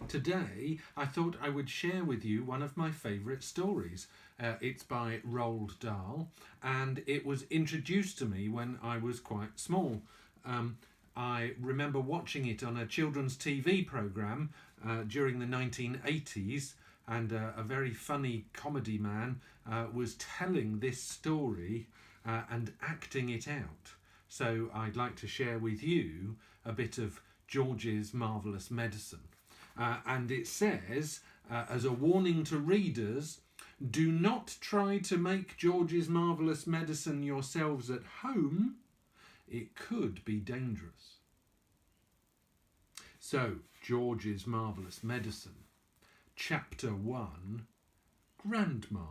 Today, I thought I would share with you one of my favourite stories. It's by Roald Dahl, and it was introduced to me when I was quite small. I remember watching it on a children's TV programme during the 1980s, and a very funny comedy man was telling this story and acting it out. So I'd like to share with you a bit of George's Marvellous Medicine. And it says, as a warning to readers, do not try to make George's Marvellous Medicine yourselves at home. It could be dangerous. So, George's Marvellous Medicine, Chapter 1, Grandma.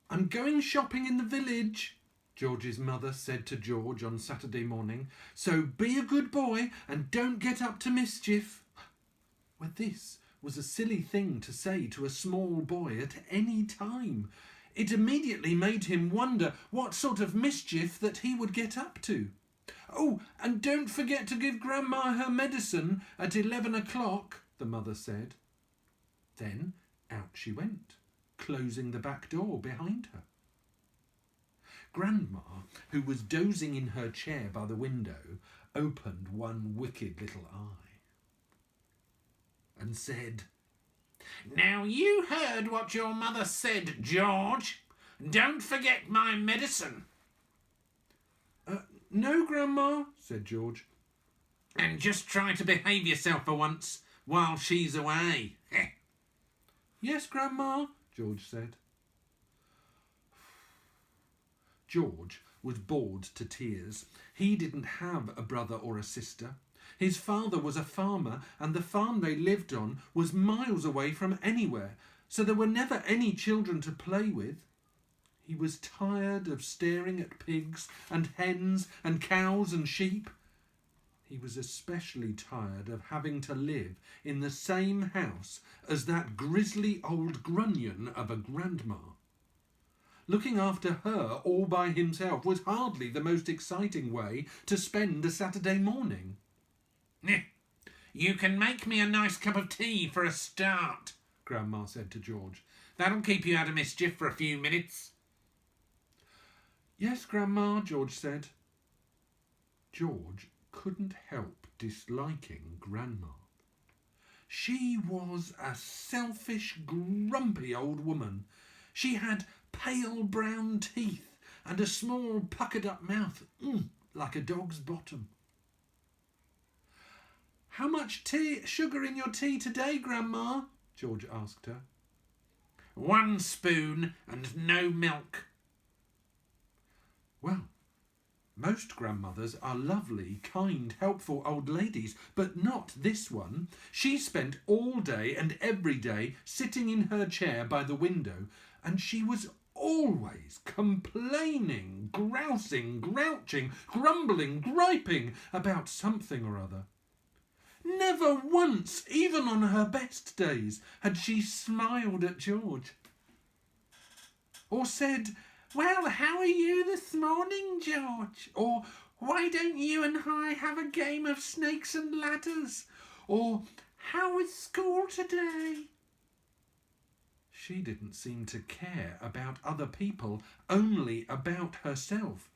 I'm going shopping in the village, George's mother said to George on Saturday morning, so be a good boy and don't get up to mischief. Well, this was a silly thing to say to a small boy at any time. It immediately made him wonder what sort of mischief that he would get up to. Oh, and don't forget to give Grandma her medicine at 11 o'clock, the mother said. Then out she went, closing the back door behind her. Grandma, who was dozing in her chair by the window, opened one wicked little eye and said, Now you heard what your mother said, George. Don't forget my medicine. No, Grandma, said George. And just try to behave yourself for once while she's away. Yes, Grandma, George said. George was bored to tears. He didn't have a brother or a sister. His father was a farmer, and the farm they lived on was miles away from anywhere, so there were never any children to play with. He was tired of staring at pigs and hens and cows and sheep. He was especially tired of having to live in the same house as that grisly old grunion of a grandma. Looking after her all by himself was hardly the most exciting way to spend a Saturday morning. You can make me a nice cup of tea for a start, Grandma said to George. That'll keep you out of mischief for a few minutes. Yes, Grandma, George said. George couldn't help disliking Grandma. She was a selfish, grumpy old woman. She had pale brown teeth and a small puckered-up mouth, like a dog's bottom. How much sugar in your tea today, Grandma? George asked her. 1 spoon and no milk. Well, most grandmothers are lovely, kind, helpful old ladies, but not this one. She spent all day and every day sitting in her chair by the window, and she was always complaining, grousing, grouching, grumbling, griping about something or other. Never once, even on her best days, had she smiled at George or said, Well, how are you this morning, George? Or why don't you and I have a game of snakes and ladders? Or how was school today? She didn't seem to care about other people, only about herself.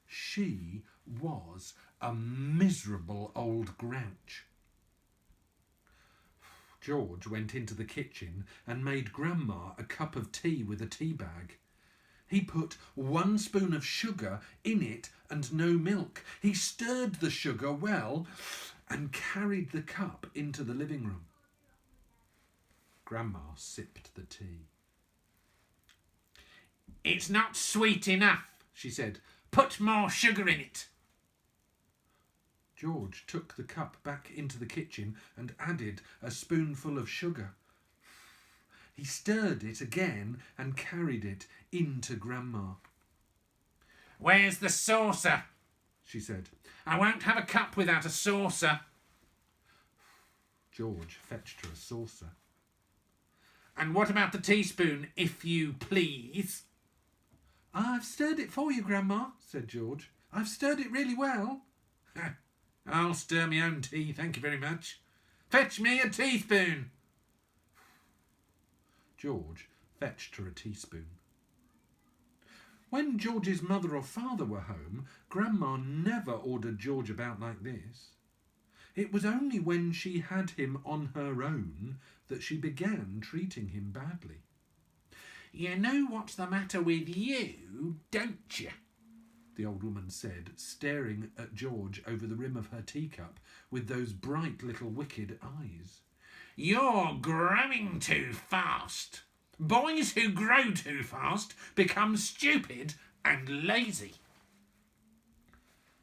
She was a miserable old grouch. George went into the kitchen and made Grandma a cup of tea with a tea bag. He put 1 spoon of sugar in it and no milk. He stirred the sugar well and carried the cup into the living room. Grandma sipped the tea. It's not sweet enough, she said. Put more sugar in it. George took the cup back into the kitchen and added a spoonful of sugar. He stirred it again and carried it into Grandma. Where's the saucer? She said. I won't have a cup without a saucer. George fetched her a saucer. And what about the teaspoon, if you please? I've stirred it for you, Grandma, said George. I've stirred it really well. I'll stir my own tea, thank you very much. Fetch me a teaspoon. George fetched her a teaspoon. When George's mother or father were home, Grandma never ordered George about like this. It was only when she had him on her own that she began treating him badly. "You know what's the matter with you, don't you?" the old woman said, staring at George over the rim of her teacup with those bright little wicked eyes. "You're growing too fast. Boys who grow too fast become stupid and lazy."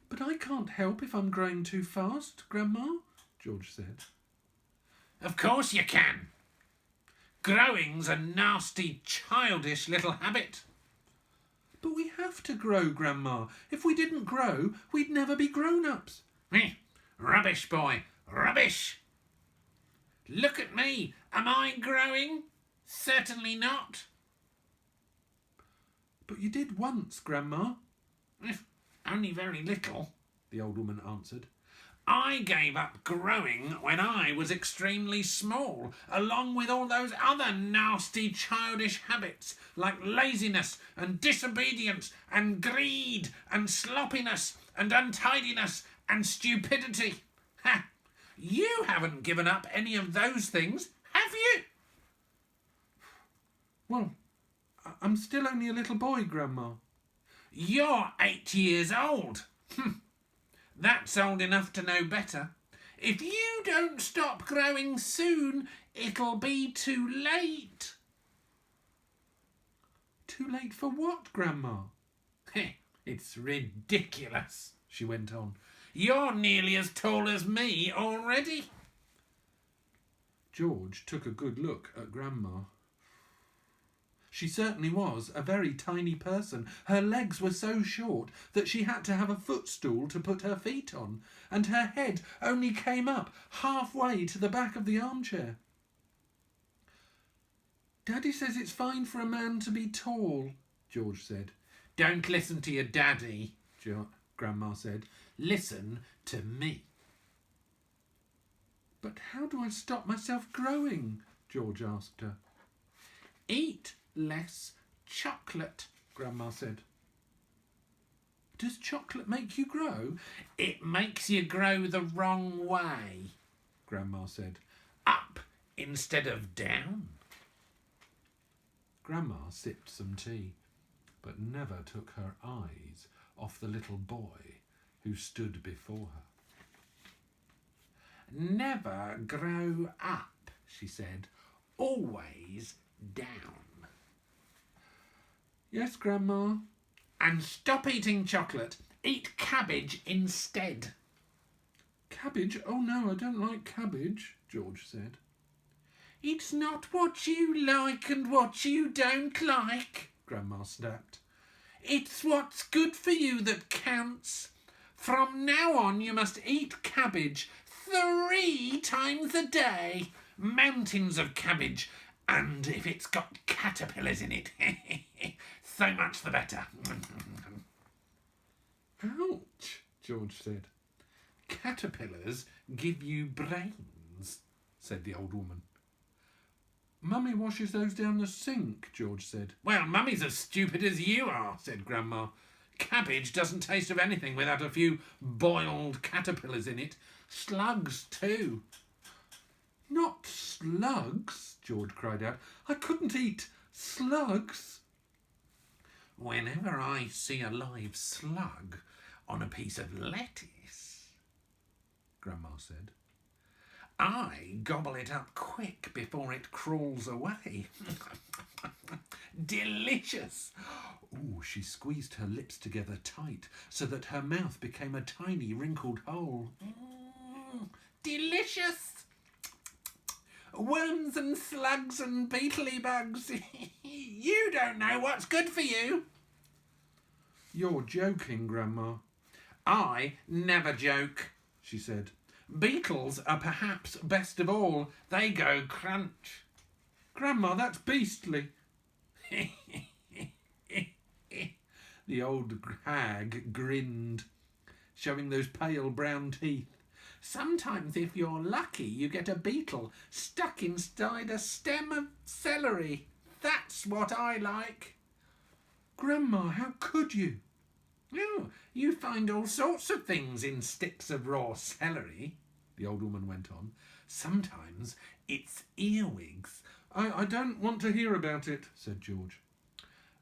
"But I can't help if I'm growing too fast, Grandma," George said. "Of course you can. Growing's a nasty, childish little habit." "But we have to grow, Grandma. If we didn't grow, we'd never be grown-ups." "Rubbish, boy, rubbish. Look at me. Am I growing? Certainly not." "But you did once, Grandma." "Only very little," the old woman answered. "I gave up growing when I was extremely small, along with all those other nasty childish habits like laziness and disobedience and greed and sloppiness and untidiness and stupidity. Ha! You haven't given up any of those things, have you?" "Well, I'm still only a little boy, Grandma." "You're 8 years old. That's old enough to know better. If you don't stop growing soon, it'll be too late." "Too late for what, Grandma?" "It's ridiculous," she went on. "You're nearly as tall as me already." George took a good look at Grandma. She certainly was a very tiny person. Her legs were so short that she had to have a footstool to put her feet on, and her head only came up halfway to the back of the armchair. "Daddy says it's fine for a man to be tall," George said. "Don't listen to your daddy," Grandma said. "Listen to me." "But how do I stop myself growing?" George asked her. "Eat less chocolate," Grandma said. "Does chocolate make you grow?" "It makes you grow the wrong way," Grandma said. "Up instead of down." Grandma sipped some tea, but never took her eyes off the little boy who stood before her. "Never grow up," she said. "Always down." "Yes, Grandma." "And stop eating chocolate. Eat cabbage instead." "Cabbage? Oh no, I don't like cabbage," George said. "It's not what you like and what you don't like," Grandma snapped. "It's what's good for you that counts. From now on you must eat cabbage 3 times a day. Mountains of cabbage. And if it's got caterpillars in it, so much the better." "Ouch," George said. "Caterpillars give you brains," said the old woman. "Mummy washes those down the sink," George said. "Well, Mummy's as stupid as you are," said Grandma. "Cabbage doesn't taste of anything without a few boiled caterpillars in it. Slugs, too." "Not slugs," George cried out. "I couldn't eat slugs." "Whenever I see a live slug on a piece of lettuce," Grandma said, "I gobble it up quick before it crawls away." Delicious. Ooh, she squeezed her lips together tight so that her mouth became a tiny wrinkled hole. Delicious. Worms and slugs and beetly bugs. You don't know what's good for you. "You're joking, Grandma." "I never joke," she said. "Beetles are perhaps best of all. They go crunch." "Grandma, that's beastly." The old hag grinned, showing those pale brown teeth. Sometimes, if you're lucky, you get a beetle stuck inside a stem of celery. That's what I like." "Grandma, how could you?" "Oh, you find all sorts of things in sticks of raw celery," the old woman went on. "Sometimes it's earwigs." I don't want to hear about it," said George.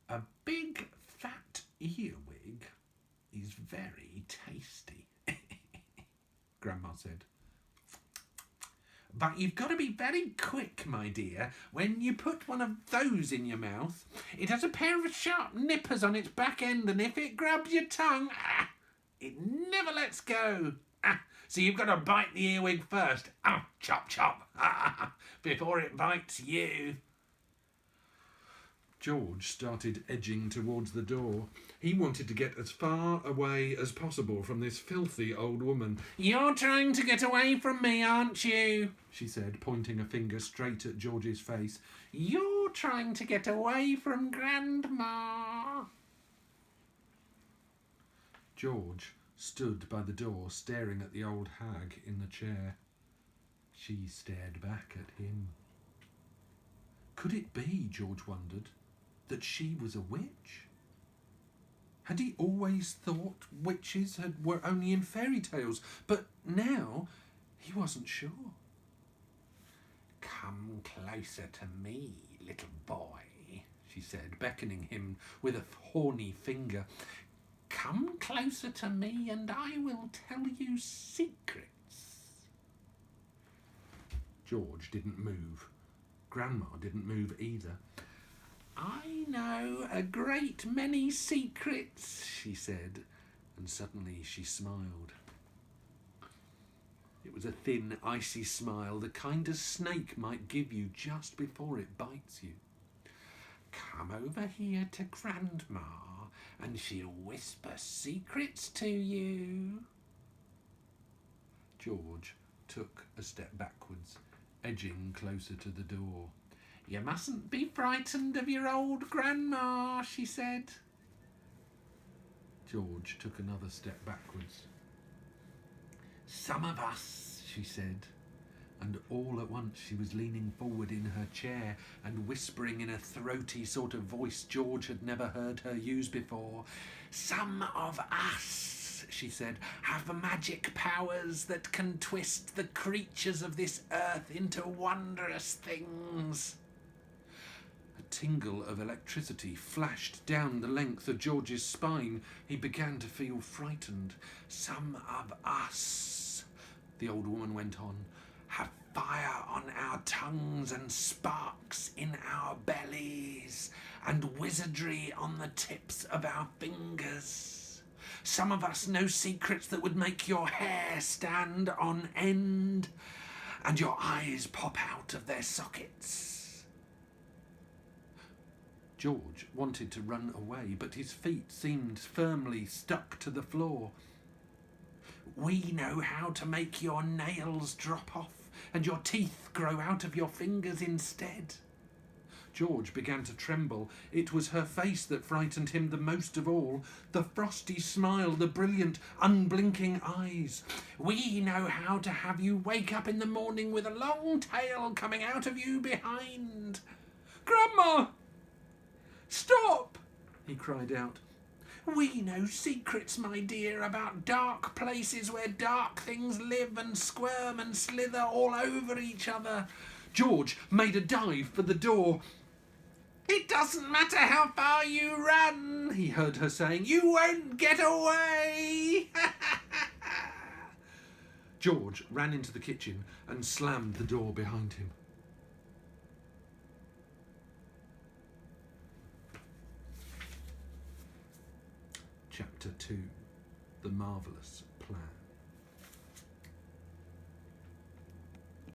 "A big fat earwig is very tasty," Grandma said. "But you've got to be very quick, my dear, when you put one of those in your mouth. It has a pair of sharp nippers on its back end, and if it grabs your tongue, it never lets go. So you've got to bite the earwig first. Chop, chop, before it bites you." George started edging towards the door. He wanted to get as far away as possible from this filthy old woman. "You're trying to get away from me, aren't you?" she said, pointing a finger straight at George's face. "You're trying to get away from Grandma." George stood by the door, staring at the old hag in the chair. She stared back at him. Could it be, George wondered, that she was a witch? Had he always thought witches were only in fairy tales, but now he wasn't sure? "Come closer to me, little boy," she said, beckoning him with a horny finger. "Come closer to me and I will tell you secrets." George didn't move. Grandma didn't move either. "I know a great many secrets," she said, and suddenly she smiled. It was a thin, icy smile, the kind a snake might give you just before it bites you. "Come over here to Grandma, and she'll whisper secrets to you." George took a step backwards, edging closer to the door. "You mustn't be frightened of your old grandma," she said. George took another step backwards. "Some of us," she said, and all at once she was leaning forward in her chair and whispering in a throaty sort of voice George had never heard her use before. "Some of us," she said, "have magic powers that can twist the creatures of this earth into wondrous things." A tingle of electricity flashed down the length of George's spine. He began to feel frightened. "Some of us," the old woman went on, "have fire on our tongues and sparks in our bellies and wizardry on the tips of our fingers. Some of us know secrets that would make your hair stand on end and your eyes pop out of their sockets." George wanted to run away, but his feet seemed firmly stuck to the floor. "We know how to make your nails drop off and your teeth grow out of your fingers instead." George began to tremble. It was her face that frightened him the most of all. The frosty smile, the brilliant, unblinking eyes. "We know how to have you wake up in the morning with a long tail coming out of you behind." "Grandma! Stop!" he cried out. "We know secrets, my dear, about dark places where dark things live and squirm and slither all over each other." George made a dive for the door. "It doesn't matter how far you run," he heard her saying. "You won't get away." George ran into the kitchen and slammed the door behind him. Chapter 2. The Marvellous Plan.